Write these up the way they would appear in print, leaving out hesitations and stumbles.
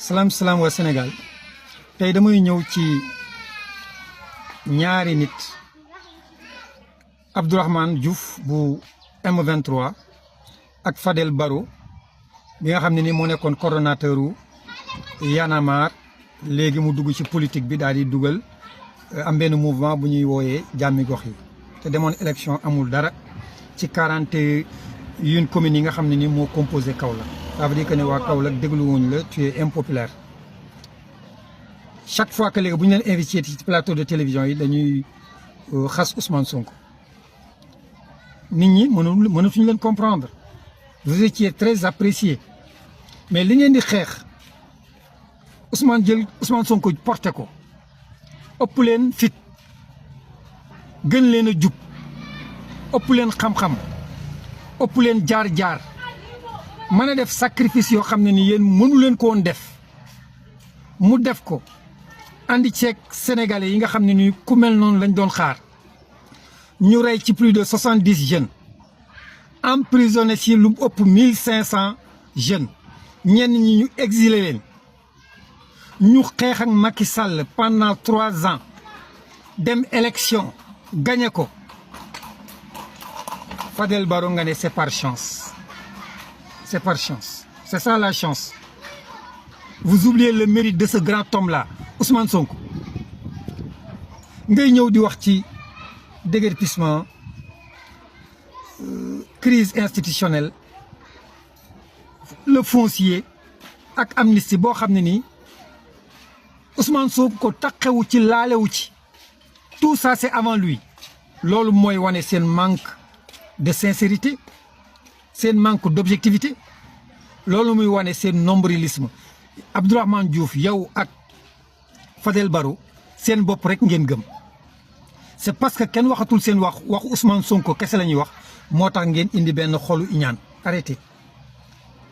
salaam wa Sénégal tey damay ñëw ci ñaari nit Abdourahmane Diouf bu M23 ak Fadel Barro bi nga xam ne ni moo nekkoon coordonnateur u Y'en a marre léegi mu dugg ci politique bi daal di dugal am benn mouvement bu ñuy wooyee jàmmi gox yi te demoon élection amul dara ci 41 communes yi nga xam ne ni moo composé Kaolack. Ça veut dire que ne waa Kaolack dégluwuñ la tu es impopulaire chaque fois que léegi bu ñu leen invité ci plateau de télévision yi dañuy xas Ousmane Sonko nit ñi mënatuñu leen comprendre vous étiez très apprécié mais li ngeen di xeex Ousmane Sonko porté ko ëpp leen fit gën leen a jub ëpp leen xam-xam ëpp leen jaar-jaar mën a def sacrifice yoo xam ne ni yéen mënu leen ko woon def mu def ko andi ceeg sénégalais yi nga xam ne ni ku mel noonu lañ doon xaar ñu rey ci plus de 70 jeunes emprisonné ci lu ëpp 1500 jeunes ñenn ñi ñu exilé leen ñu xeex ak Macky Sall pendant 3 ans dem élection gagné ko Fadel Barro nga ne c'est par chance. C'est par chance. C'est ça la chance. Vous oubliez le mérite de ce grand homme-là, Ousmane Sonko. ngay ñëw di wax ci déguerpissement crise institutionnelle le foncier ak amnistie boo xam ne nii Ousmane Sonko taqewu ci laalewu ci tout ça c'est avant lui. loolu mooy wane seen manque de sincérité seen manque d'objectivité loolu muy wane seen nombrilisme Abdourahmane Diouf yow ak Fadel Barro seen bopp rek ngeen gëm c'est parce que kenn waxatul seen waxu Ousmane Sonko kese la ñuy wax moo tax ngeen indi benn xolu iñaan arrêté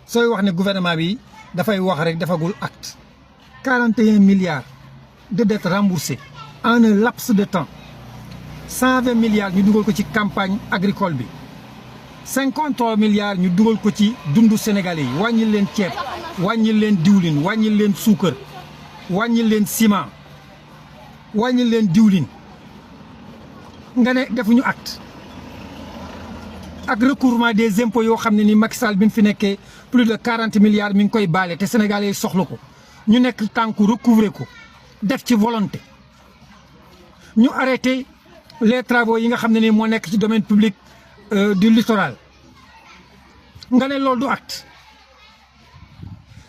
sooy wax ne gouvernement bi dafay wax rek dafagul acte 41 milliards de dettes remboursées en un laps de temps 120 milliards ñu dugal ko ci campagne agricole bi 53 milliards ñu dugal ko ci dundu sénégalais yi wàññil leen ceeb wàññil leen diwlin wàññil leen suukar wàññil leen ciment wàññil leen diwlin nga ne defuñu acte ak recouvrement des impôts yoo xam ne ni Macky Sall bi mu fi nekkee plus de 40 milliards mi ngi koy baale te sénégalais yi soxla ko ñu nekk tànku recouvrer ko def ci volonté ñu arrêté les travaux yi nga xam ne ni moo nekk ci domaine public du littoral nga ne loolu du acte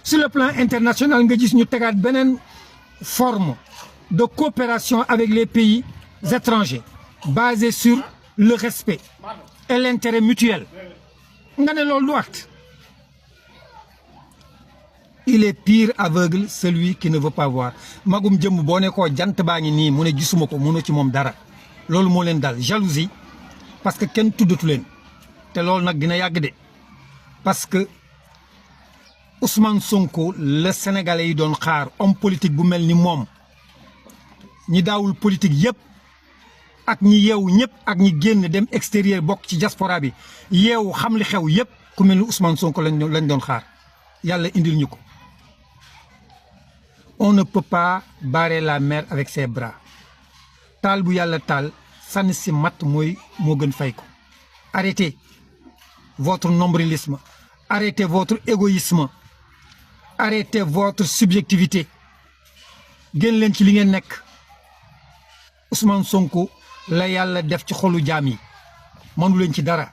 sur le plan international nga gis ñu tegaat beneen forme de coopération avec les pays étrangers basée sur le respect et l'intérêt mutuel nga ne loolu du acte. Il est pire aveugle celui qui ne veut pas voir magum jëmm boo ne koo jant baa ngi nii mu ne gisuma ko mënoo ci moom dara loolu moo leen dal jalousie parce que kenn tuddatu leen te loolu nag dina yàgg de parce que Ousmane Sonko le sénégalais yi doon xaar homme politique bu mel ni moom ñi daawul politique yëpp ak ñi yeewu ñëpp ak ñi génn dem extérieur bokk ci diaspora bi yeewu xam li xew yëpp ku mel ni Ousmane Sonko lañ doon xaar yàlla indil ñu ko. On ne peut pas barrer la mer avec ses bras taal bu yàlla taal sànni si matt moo gën fay ko. Arrêtez votre nombrilisme, arrêtez votre égoïsme, arrêtez votre subjectivité génn leen ci li ngeen nekk. Ousmane Sonko la yàlla def ci xolu jaam yi mënu leen ci dara.